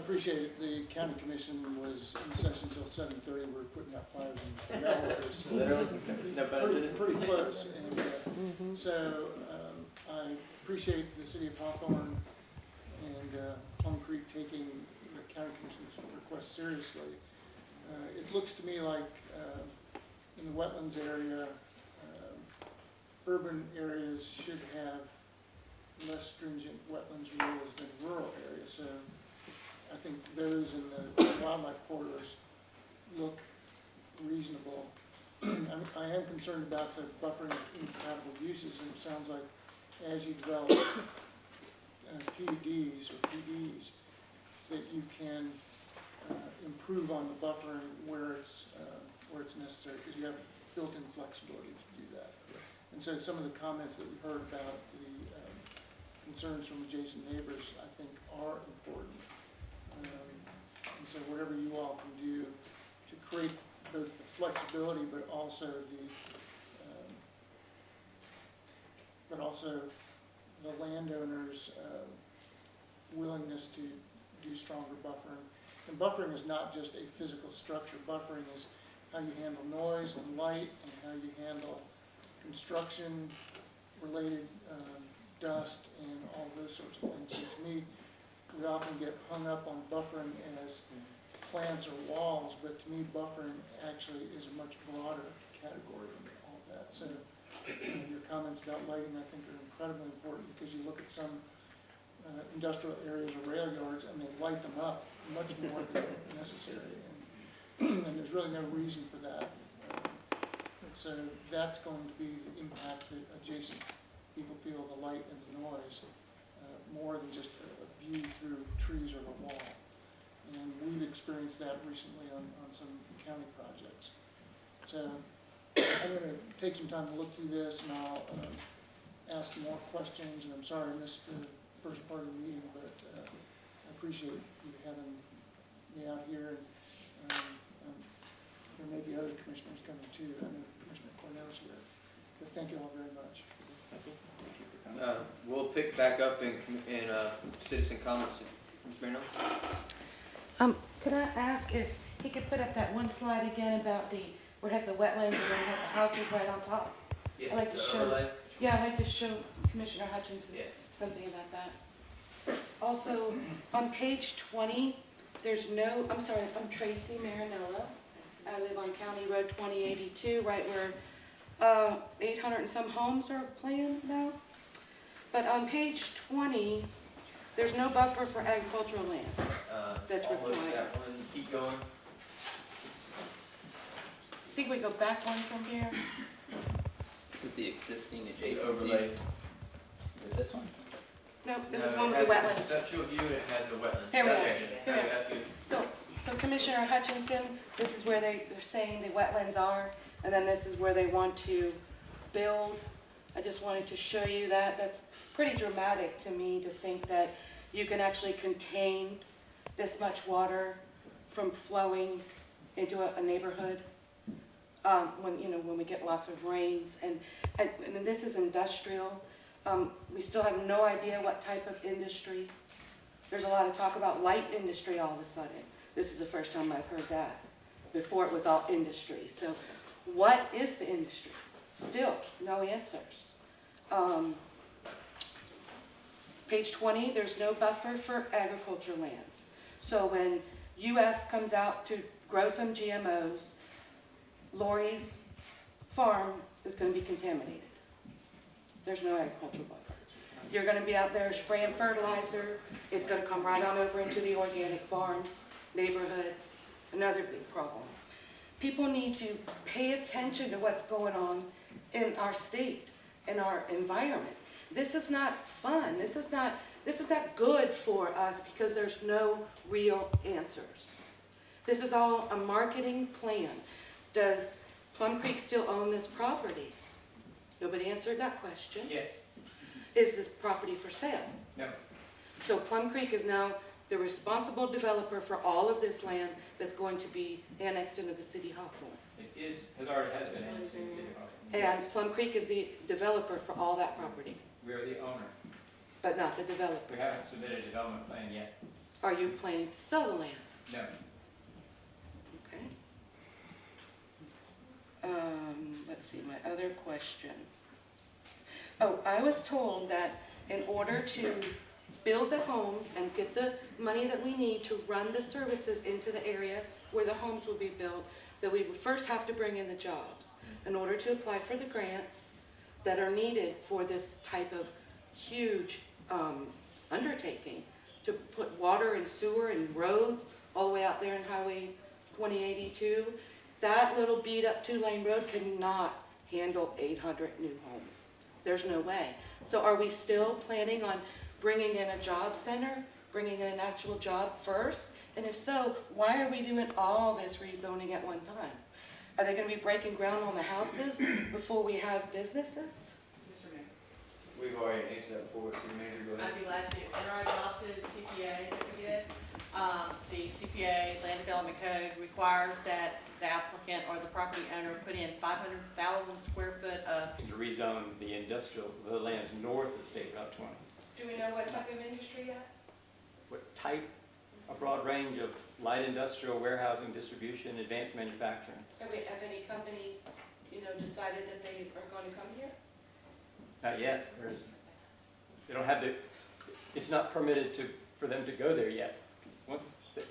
appreciate it. The county commission was in session until 7:30. We're putting out fires in Delaware, so Literally, no pretty close. And so I appreciate the city of Hawthorne and Plum Creek taking the county commission's request seriously. It looks to me like in the wetlands area, urban areas should have less stringent wetlands rules than rural areas. So I think those in the wildlife corridors look reasonable. I am concerned about the buffering incompatible uses, and it sounds like as you develop PUDs or PDs, that you can improve on the buffering where it's necessary, because you have built-in flexibility to do that. And so some of the comments that we heard about the concerns from adjacent neighbors, I think, are important. And so whatever you all can do to create both the flexibility, but also the landowner's willingness to do stronger buffering. And buffering is not just a physical structure. Buffering is how you handle noise and light, and how you handle construction-related dust and all those sorts of things. So to me, we often get hung up on buffering as plants or walls, but to me, buffering actually is a much broader category than all that. So your comments about lighting, I think, are incredibly important, because you look at some industrial areas or rail yards, and they light them up much more than necessary. And there's really no reason for that. So that's going to be the impact that adjacent people feel, the light and the noise, more than just a view through trees or a wall. And we've experienced that recently on some county projects. So I'm going to take some time to look through this, and I'll ask more questions. And I'm sorry I missed the first part of the meeting, but I appreciate you having me out here. And there may be other commissioners coming too. I know Commissioner Cornell's here. But thank you all very much. We'll pick back up in citizen comments. Ms. Marino? Could I ask if he could put up that one slide again about where it has the wetlands and then it has the houses right on top? Yes, I'd like to show. overlay. Yeah, I'd like to show Commissioner Hutchinson something about that. Also, on page 20, there's no. I'm sorry. I'm Tracy Marinella. I live on County Road 2082, right where 800 and some homes are planned now. But on page 20, there's no buffer for agricultural land. That's required. That one. Keep going. I think we go back one from here. Is it the existing Overlay. adjacencies? Is it this one? No, it was one with the wetlands. Conceptual view, and it has the wetlands. Here we go. Okay, Here we go. that's good. So Commissioner Hutchinson, this is where they're saying the wetlands are, and then this is where they want to build. I just wanted to show you that. That's pretty dramatic to me, to think that you can actually contain this much water from flowing into a neighborhood when we get lots of rains. And this is industrial. We still have no idea what type of industry. There's a lot of talk about light industry all of a sudden. This is the first time I've heard that. Before it was all industry. So what is the industry? Still, no answers. Page 20, there's no buffer for agriculture lands. So when UF comes out to grow some GMOs, Lori's farm is going to be contaminated. There's no agricultural buffer. You're going to be out there spraying fertilizer. It's going to come right on over into the organic farms, neighborhoods, another big problem. People need to pay attention to what's going on in our state, in our environment. This is not fun. This is not good for us, because there's no real answers. This is all a marketing plan. Does Plum Creek still own this property? Nobody answered that question. Yes. Is this property for sale? No. So Plum Creek is now the responsible developer for all of this land that's going to be annexed into the city of Hawthorne. It already has been annexed in the city of Hawthorne. And Plum Creek is the developer for all that property, We are the owner. but not the developer. We haven't submitted a development plan yet. Are you planning to sell the land? No. Okay. Let's see, my other question. Oh, I was told that in order to build the homes and get the money that we need to run the services into the area where the homes will be built, that we would first have to bring in the jobs in order to apply for the grants that are needed for this type of huge undertaking, to put water and sewer and roads all the way out there in Highway 2082. That little beat up 2-lane road cannot handle 800 new homes. There's no way. So are we still planning on bringing in a job center, bringing in an actual job first? And if so, why are we doing all this rezoning at one time? Are they going to be breaking ground on the houses before we have businesses? Mr. Mayor. We've already answered that before, city manager, go ahead. I'd be glad to. In our adopted CPA that we did, the CPA Land Development Code requires that the applicant or the property owner put in 500,000 square foot of. To rezone the industrial, the lands north of State Route 20. Do we know what type of industry yet? What type? A broad range of light industrial, warehousing, distribution, advanced manufacturing. Have any companies, decided that they are going to come here? Not yet. They don't have it's not permitted for them to go there yet.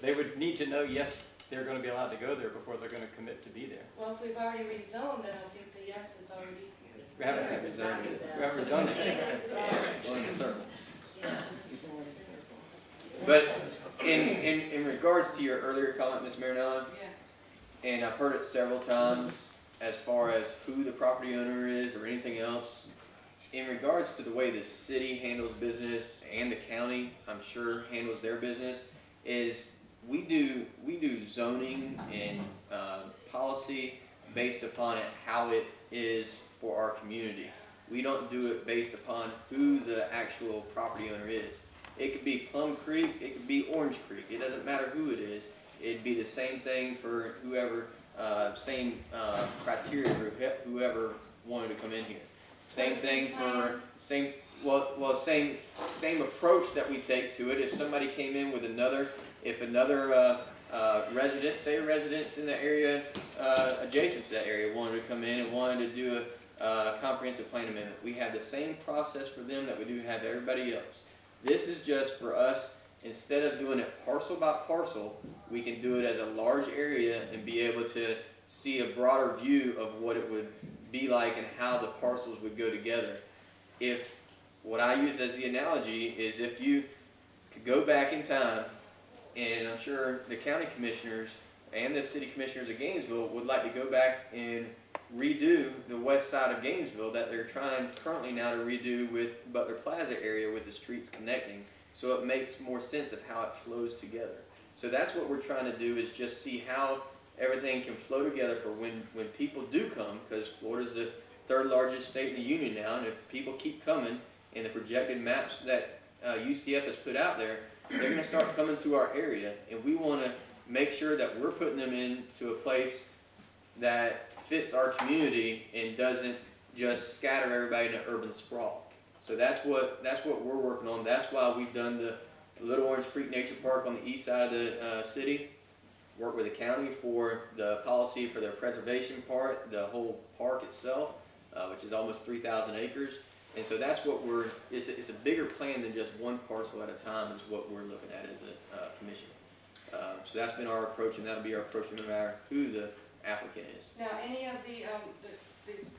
They would need to know, yes, they're going to be allowed to go there before they're going to commit to be there. Well, if we've already rezoned, then I think the yes is already. We haven't rezoned it. We haven't rezoned it. Going in a circle. But in regards to your earlier comment, Ms. Marinella, Yes. and I've heard it several times as far as who the property owner is or anything else, in regards to the way the city handles business and the county, I'm sure, handles their business, is we do zoning and policy based upon how it is for our community. We don't do it based upon who the actual property owner is. It could be Plum Creek, it could be Orange Creek, it doesn't matter who it is. It'd be the same thing for whoever, same criteria for whoever wanted to come in here. Same thing for, same approach that we take to it. If somebody came in with another resident, say a residence in the area, adjacent to that area, wanted to come in and wanted to do a comprehensive plan amendment, we have the same process for them that we do have everybody else. This is just for us, instead of doing it parcel by parcel, we can do it as a large area and be able to see a broader view of what it would be like and how the parcels would go together. If what I use as the analogy is if you could go back in time, and I'm sure the county commissioners and the city commissioners of Gainesville would like to go back and redo the west side of Gainesville that they're trying currently now to redo with Butler Plaza area with the streets connecting, so it makes more sense of how it flows together. So that's what we're trying to do, is just see how everything can flow together for when people do come, because Florida's the third largest state in the union now, and if people keep coming in the projected maps that UCF has put out there, they're going to start coming to our area, and we want to make sure that we're putting them into a place that fits our community and doesn't just scatter everybody in an urban sprawl. So that's what we're working on. That's why we've done the Little Orange Creek Nature Park on the east side of the city. Work with the county for the policy for their preservation part, the whole park itself, which is almost 3,000 acres. And so that's what it's a bigger plan than just one parcel at a time is what we're looking at as a commission. So that's been our approach, and that'll be our approach no matter who the applicant is. Now, any of these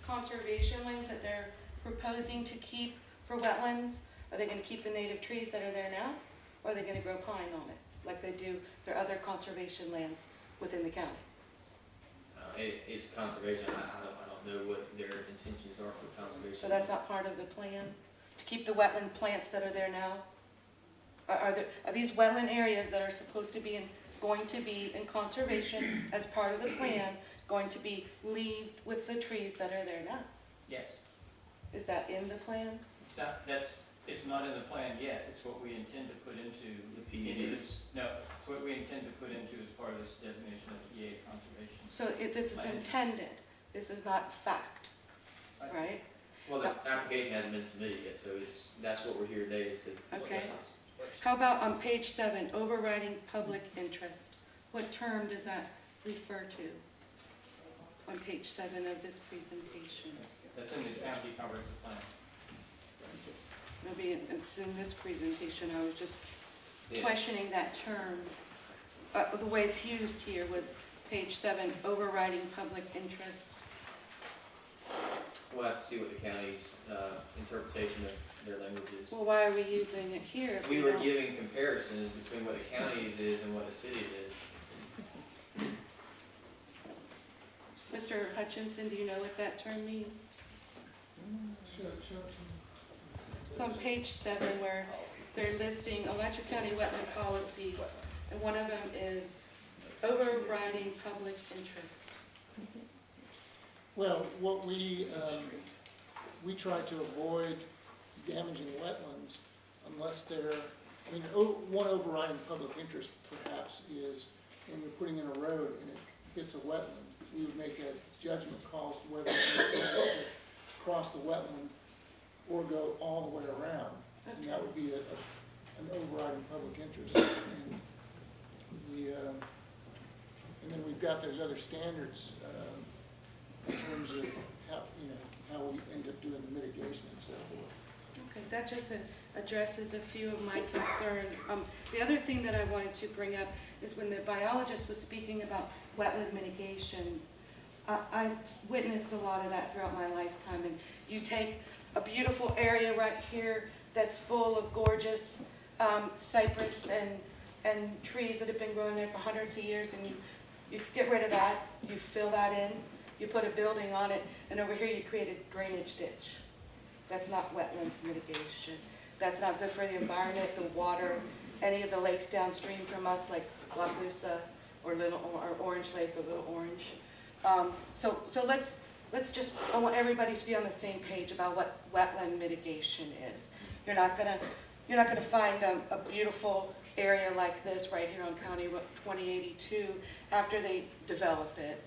conservation lands that they're proposing to keep for wetlands, are they going to keep the native trees that are there now, or are they going to grow pine on it, like they do their other conservation lands within the county? It's conservation. I don't know what their intentions are for conservation. So that's not part of the plan, to keep the wetland plants that are there now? Are these wetland areas that are supposed to be going to be in conservation as part of the plan, going to be leaved with the trees that are there now? Yes. Is that in the plan? It's not in the plan yet. It's what we intend to put into The PED. No, it's what we intend to put into as part of this designation of EA conservation. So this is intended, this is not fact, right? Well, the application hasn't been submitted yet, so that's what we're here today is to discuss Okay. this. How about on page 7, overriding public interest? What term does that refer to on page 7 of this presentation? That's in the county comprehensive plan. Maybe it's in this presentation, I was just Yeah. questioning that term. The way it's used here was page 7, overriding public interest. We'll have to see what the county's interpretation of their language is. Well, why are we using it here if We we were don't? giving comparisons between what the county's is and what the city's is. Mr. Hutchinson, do you know what that term means? Show it to me. It's on page 7 where they're listing Alachua County wetland policies, and one of them is overriding public interest. Well, what we try to avoid damaging wetlands unless they're, I mean, one overriding public interest perhaps is when you're putting in a road and it hits a wetland, we would make a judgment call as to whether it makes sense to cross the wetland or go all the way around. And that would be an overriding public interest. And and then we've got those other standards in terms of how we end up doing the mitigation and so forth. Okay, that just addresses a few of my concerns. The other thing that I wanted to bring up is when the biologist was speaking about wetland mitigation, I've witnessed a lot of that throughout my lifetime. And you take a beautiful area right here that's full of gorgeous cypress and trees that have been growing there for hundreds of years, and you get rid of that, you fill that in, you put a building on it, and over here you create a drainage ditch. That's not wetlands mitigation. That's not good for the environment, the water, any of the lakes downstream from us, like La Clusa or Orange Lake or Little Orange. So let's just, I want everybody to be on the same page about what wetland mitigation is. You're not gonna find a beautiful area like this right here on County Road 2082 after they develop it.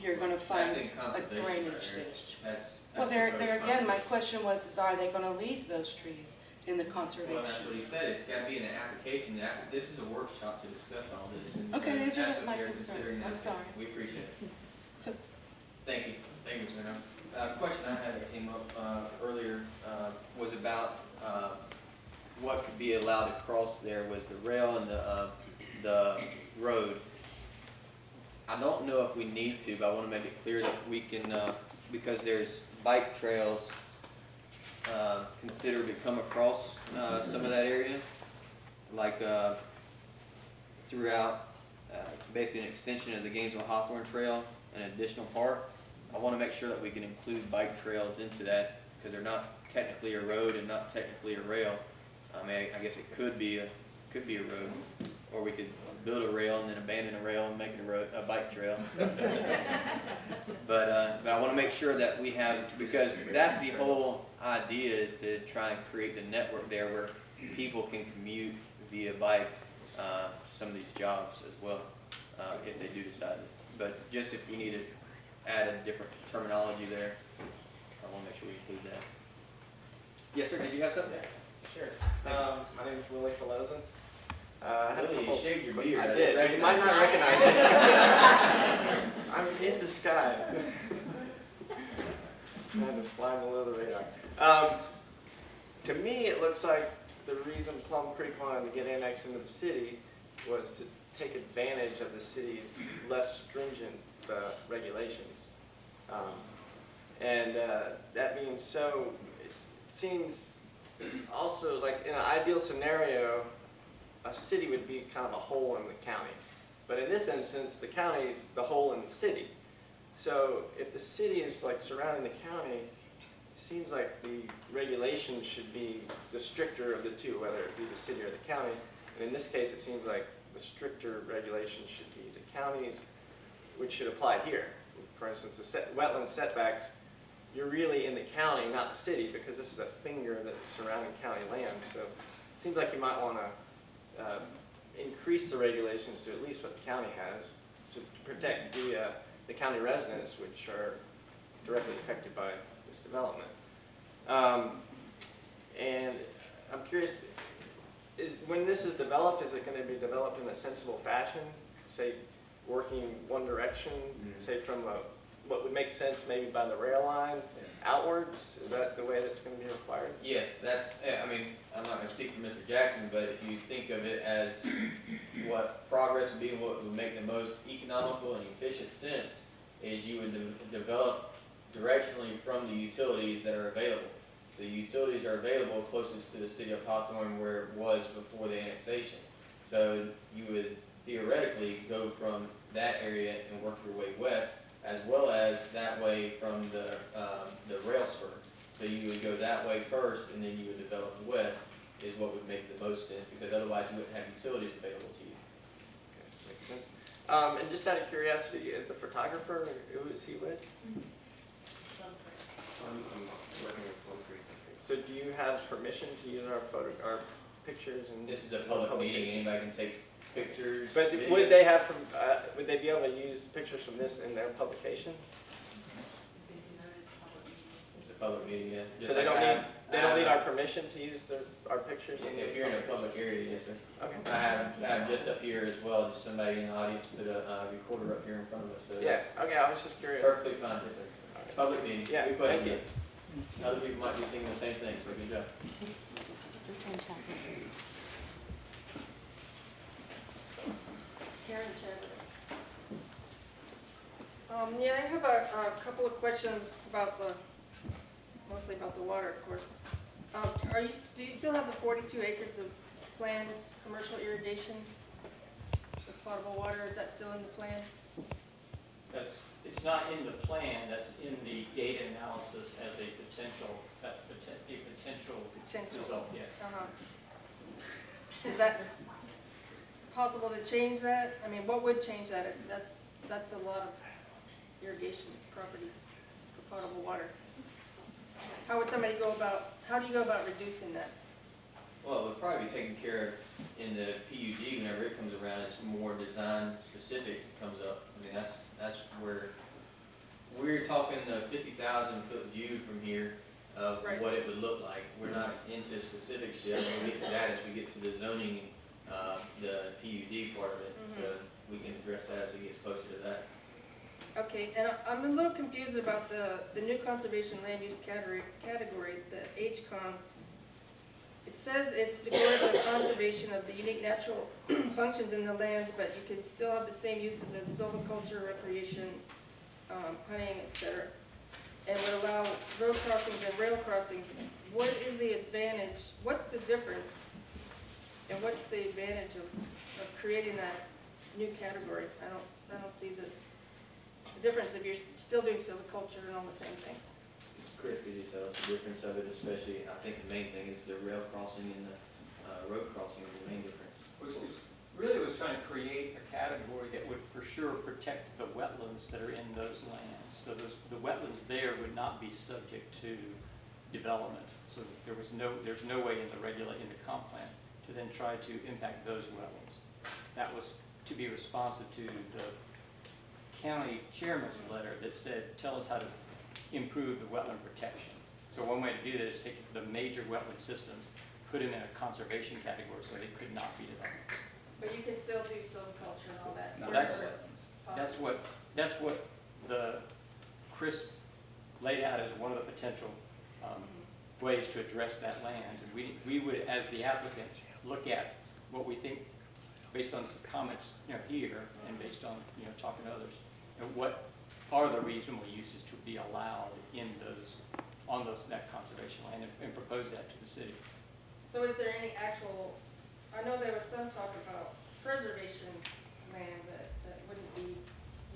You're gonna find That's in a conservation, drainage right? ditch. That's Well, there proposed again, my conservation. question was, are they gonna leave those trees in the conservation? Well, that's what he said, it's gotta be in the application, this is a workshop to discuss all this. And Okay, so these are that's just what my you're concerns. considering I'm now. sorry. We appreciate it. So- Thank you, Ms. Minow. Question I had that came up earlier was about what could be allowed to cross there was the rail and the road. I don't know if we need to, but I want to make it clear that we can, because there's bike trails considered to come across some of that area, like throughout basically an extension of the Gainesville Hawthorne Trail, an additional part. I want to make sure that we can include bike trails into that because they're not technically a road and not technically a rail. I mean, I guess it could be a road, or we could build a rail and then abandon a rail and make it a bike trail. But I want to make sure that we have, because that's the whole idea, is to try and create the network there where people can commute via bike to some of these jobs as well, if they do decide it. But just if we need to add a different terminology there, I want to make sure we include that. Yes, sir, did you have something? Sure. My name is Willie Falozin. I had a Willie, you couple- shaved your beard. I I did. didn't You might not recognize recognize it. I'm in disguise. Trying to fly below the radar. To me, it looks like the reason Plum Creek wanted to get annexed into the city was to take advantage of the city's less stringent regulations. That being so, it seems also like in an ideal scenario, a city would be kind of a hole in the county. But in this instance, the county is the hole in the city. So if the city is like surrounding the county, it seems like the regulations should be the stricter of the two, whether it be the city or the county. And in this case, it seems like the stricter regulations should be the counties, which should apply here. For instance, the wetland setbacks, you're really in the county, not the city, because this is a finger that's surrounding county land. So it seems like you might want to increase the regulations to at least what the county has to protect the county residents, which are directly affected by this development. And I'm curious, when this is developed, is it gonna be developed in a sensible fashion? Say, working one direction, say from what would make sense maybe by the rail line outwards? Is that the way that's gonna be required? Yes, that's, I mean, I'm not gonna speak for Mr. Jackson, but if you think of it as what progress would be and what would make the most economical and efficient sense, is you would develop directionally from the utilities that are available. So utilities are available closest to the city of Hawthorne where it was before the annexation. So you would theoretically go from that area and work your way west, as well as that way from the rail spur. So you would go that way first, and then you would develop west, is what would make the most sense, because otherwise you wouldn't have utilities available to you. Okay, makes sense. And just out of curiosity, the photographer, who is he with? I'm working with Plum Creek. So do you have permission to use our pictures and? This is a public meeting, anybody can take pictures. But videos. would they have, would they be able to use pictures from this in their publications? It's a public meeting, yeah. So Just they like don't need our permission to use our pictures? in If the you're in a publications? public area, yes, sir. Okay. I have just up here as well, just somebody in the audience put a recorder up here in front of us, so Yeah, it's okay, I was just curious. perfectly fine, yes, sir. Okay. Public meeting, Yeah, good question. thank Other people might be thinking the same thing, so good job. Karen Chadwick. Yeah, I have a couple of questions about mostly about the water, of course. Do you still have the 42 acres of planned commercial irrigation with potable water? Is that still in the plan? It's not in the plan, that's in the data analysis as a potential, Potential. result, yes. Is that possible to change that? I mean, what would change that? That's a lot of irrigation property for potable water. How would somebody how do you go about reducing that? Well, it would probably be taken care of in the PUD whenever it comes around, it's more design specific comes up. I mean, that's where, we're talking the 50,000 foot view from here of Right. what it would look like. We're not into specifics yet, we'll get to that as we get to the zoning, the PUD part of it. So we can address that as it gets closer to that. Okay, and I'm a little confused about the new conservation land use category, the HCON. It says it's devoted to conservation of the unique natural functions in the lands, but you can still have the same uses as silviculture, recreation, hunting, etc. And would allow road crossings and rail crossings. What is the advantage, what's the difference, and what's the advantage of creating that new category? I don't see the difference if you're still doing silviculture and all the same things. Chris, could you tell us the difference of it, especially, I think the main thing is the rail crossing and the road crossing is the main difference. Really was trying to create a category that would for sure protect the wetlands that are in those lands. So the wetlands there would not be subject to development. So there's no way in the comp plan to then try to impact those wetlands. That was to be responsive to the county chairman's letter that said, tell us how to improve the wetland protection. So one way to do that is take the major wetland systems, put them in a conservation category so they could not be developed. But you can still do silviculture and all that. Not That's- possible. That's what the Chris laid out as one of the potential ways to address that land. And we would, as the applicant, look at what we think, based on some comments here, and based on talking to others, what are the reasonable uses to be allowed in that conservation land, and propose that to the city. So is there any actual, I know there was some talk about preservation land that wouldn't be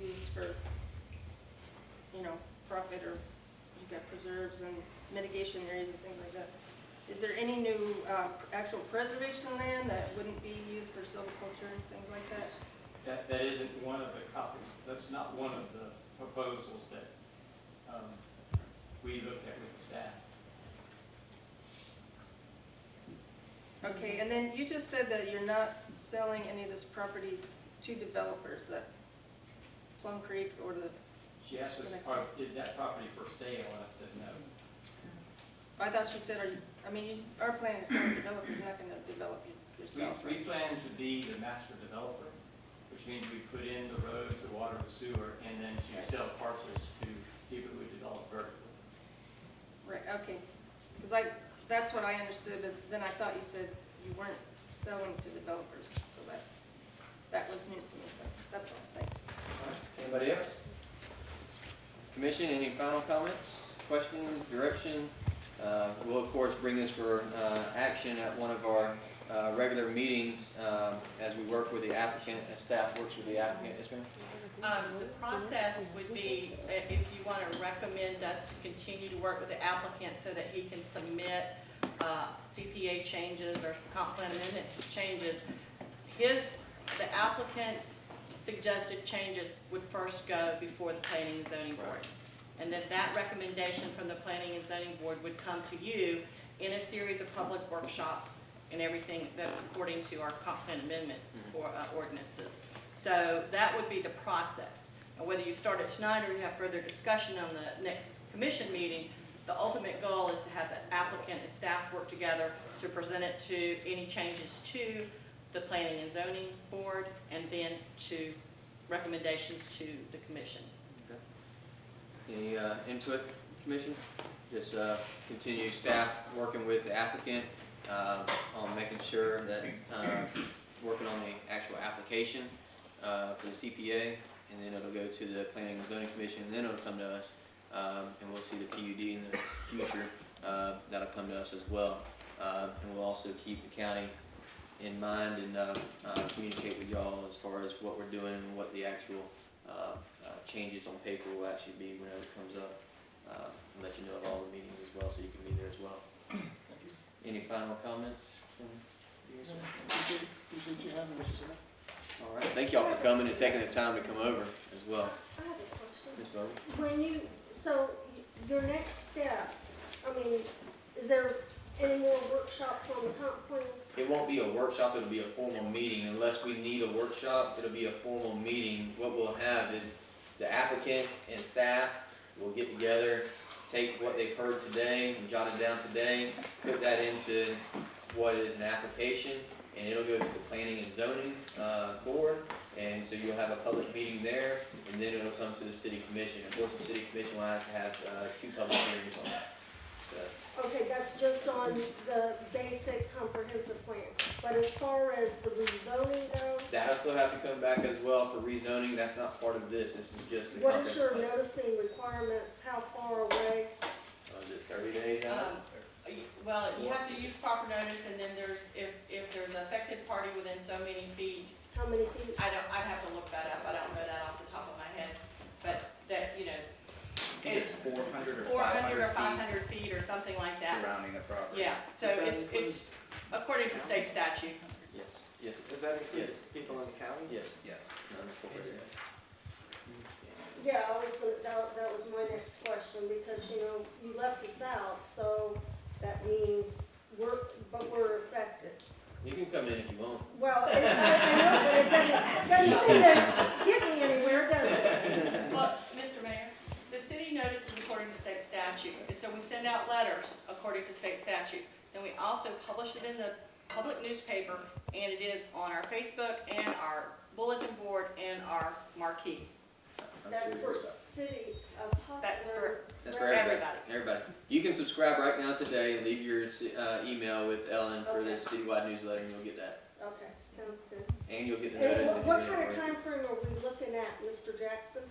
used for, profit, or you've got preserves and mitigation areas and things like that. Is there any new actual preservation land that wouldn't be used for silviculture and things like that? That isn't one of the copies, that's not one of the proposals that we looked at with the staff. Okay, and then you just said that you're not selling any of this property to developers, that Plum Creek or the, She asked us, is that property for sale, and I said no. I thought she said, our plan is to develop, you're not gonna develop We plan to be the master developer, which means we put in the roads, the water, the sewer, and then to sell parcels to people who develop vertically. Right, okay. Because that's what I understood, but then I thought you said you weren't selling to developers, so that was news to me, so that's all, thanks. Anybody else? Commission, any final comments, questions, direction? We'll of course bring this for action at one of our regular meetings as we work with the applicant, as staff works with the applicant. Yes, ma'am? The process would be, if you want to recommend us to continue to work with the applicant so that he can submit CPA changes or comp plan amendments changes, the applicant's suggested changes would first go before the Planning and Zoning Board. And then that recommendation from the Planning and Zoning Board would come to you in a series of public workshops and everything that's according to our comp plan amendment for ordinances. So that would be the process. And whether you start it tonight or you have further discussion on the next commission meeting, the ultimate goal is to have the applicant and staff work together to present it to any changes to the Planning and Zoning Board and then to recommendations to the commission. Any input, Commission? Just continue staff working with the applicant on making sure that working on the actual application for the CPA, and then it'll go to the Planning and Zoning Commission, and then it'll come to us, and we'll see the PUD in the future. That'll come to us as well, and we'll also keep the county in mind and communicate with y'all as far as what we're doing and what the actual changes on paper will actually be whenever it comes up. And let you know of all the meetings as well, so you can be there as well. Any final comments from you, sir? Appreciate you having us, sir. All right, thank y'all for coming and taking the time to come over as well. I have a question. Ms. Bowman? When you, so your next step, I mean, is there any more workshops on the comp plan? It won't be a workshop, it'll be a formal meeting. Unless we need a workshop, it'll be a formal meeting. What we'll have is the applicant and staff will get together, take what they've heard today and jot it down today, put that into what is an application, and it'll go to the Planning and Zoning Board, and so you'll have a public meeting there, and then it'll come to the City Commission. Of course, the City Commission will have to have 2 public hearings on it. So, Okay, that's just on the basic comprehensive plan. But as far as the rezoning goes, that'll still have to come back as well for rezoning. That's not part of this. This is just the what is your comprehensive plan. noticing requirements? How far away? Is it 30 days out? Well, you have to use proper notice, and then if there's an affected party within so many feet, How many feet? I'd have to look that up, I don't know that off the top of my head, but that, you know, It's 400 or 400 or 500 500 feet or something like that. surrounding the property. Yeah, so it's according to state statute. Yes. Yes. Does that include Yes. people in the county? Yes. Yes. Yeah, I was gonna, that was my next question, because, you know, you left us out, so that means we're affected. You can come in if you want. Well, I know, but it doesn't seem to get me anywhere, does it? Well, Mr. Mayor, the city notices according to state statute, and so we send out letters according to state statute. Then we also publish it in the public newspaper, and it is on our Facebook and our bulletin board and our marquee. That's for city of Hawthorne. That's for everybody. Everybody. You can subscribe right now today and leave your email with Ellen for this citywide newsletter, and you'll get that. Okay, sounds good. And you'll get the And notice. what kind of time frame are we looking at, Mr. Jackson,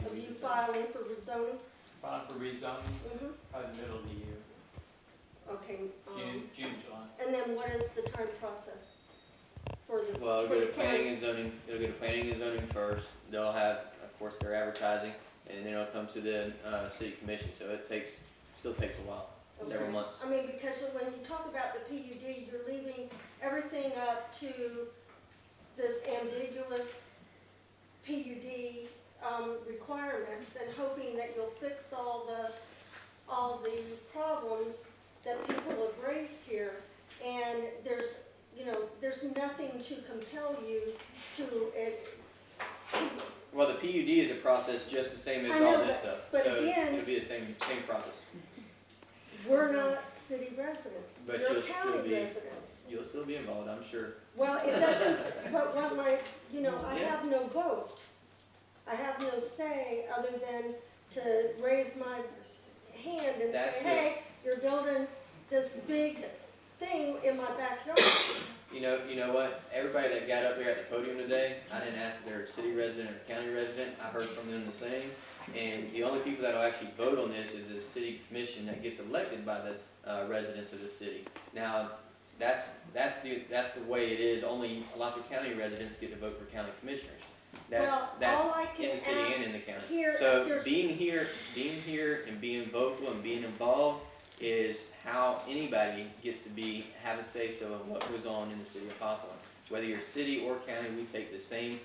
of you filing for rezoning? File for rezoning Mm-hmm. by the middle of the year, Okay. June, July. And then what is the time process for this? Well, it'll for go the to planning county? and zoning. It'll go to planning and zoning first. They'll have, of course, their advertising, and then it'll come to the city commission. So it still takes a while, several Okay. months. I mean, because when you talk about the PUD, you're leaving everything up to this ambiguous PUD requirements and hoping that you'll fix all the problems that people have raised here. And there's nothing to compel you to Well, the PUD is a process just the same as I know, all this stuff. but So again- it'll be the same process. we're not city residents, But we're you'll still county be- residents. You'll still be involved, I'm sure. Well, it doesn't, but what my, I Yeah. have no vote. I have no say other than to raise my hand and say, That's the- hey, you're building this big thing in my backyard. You know what? Everybody that got up there at the podium today, I didn't ask if they're a city resident or county resident. I heard from them the same. And the only people that will actually vote on this is the city commission that gets elected by the residents of the city. Now, that's the way it is. Only Alachua County residents get to vote for county commissioners. Well, all I in can the city and ask in the county. here, if So there's, being here and being vocal and being involved is how anybody gets to have a say-so in what goes on in the city of Hawthorne. Whether you're city or county, we take the same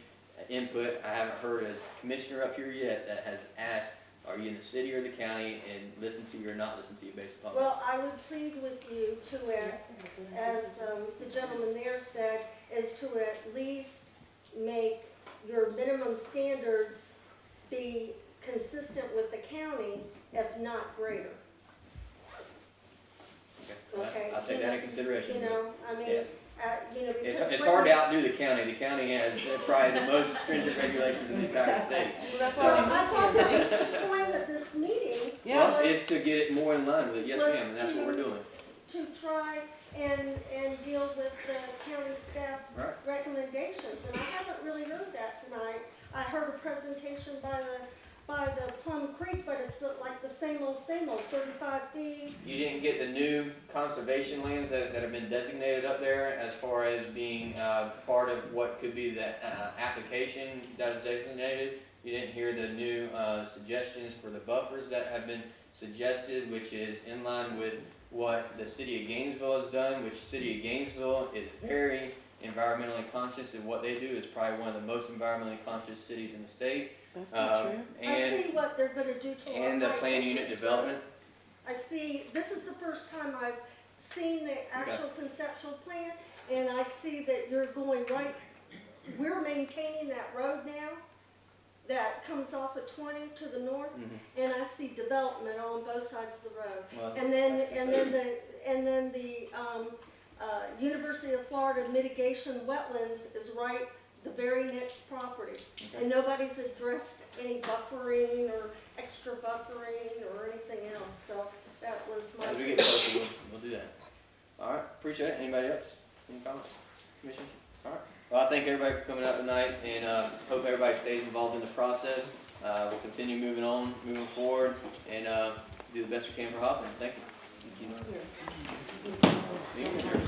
input. I haven't heard a commissioner up here yet that has asked, are you in the city or the county, and listen to you or not listen to you based upon well, I would plead with you to, as the gentleman there said, is to at least make your minimum standards be consistent with the county, if not greater. Okay. I'll take that in consideration. I mean, Yeah. because. It's hard to outdo the county. The county has probably the most stringent regulations in the entire state. Well, that's Well, what I thought that I'm was the point of this meeting. Well, was it's to get it more in line with it. Yes, ma'am, and that's what we're doing. To try and deal with the county staff's Right. recommendations, and I haven't really heard that tonight. I heard a presentation by the Plum Creek, but it's like the same old, 35 feet. You didn't get the new conservation lands that have been designated up there as far as being part of what could be the application that was designated. You didn't hear the new suggestions for the buffers that have been suggested, which is in line with what the city of Gainesville has done, which city of Gainesville is very environmentally conscious, and what they do is probably one of the most environmentally conscious cities in the state. That's not true. I And see what they're gonna do to and the my plan unit entrance. development. I see, this is the first time I've seen the actual conceptual plan, and I see that you're going right, we're maintaining that road now that comes off of 20 to the north, Mhm. and I see development on both sides of the road. Well, And then the University of Florida mitigation wetlands is right the very next property. Okay. And nobody's addressed any buffering or extra buffering or anything else, so that was my. As we get closer, we'll do that. All right, appreciate it. Anybody else? Any comments? Commission? All right. Well, I thank everybody for coming out tonight, and hope everybody stays involved in the process. We'll continue moving forward, and do the best we can for Hawthorne. Thank you. Meeting adjourned.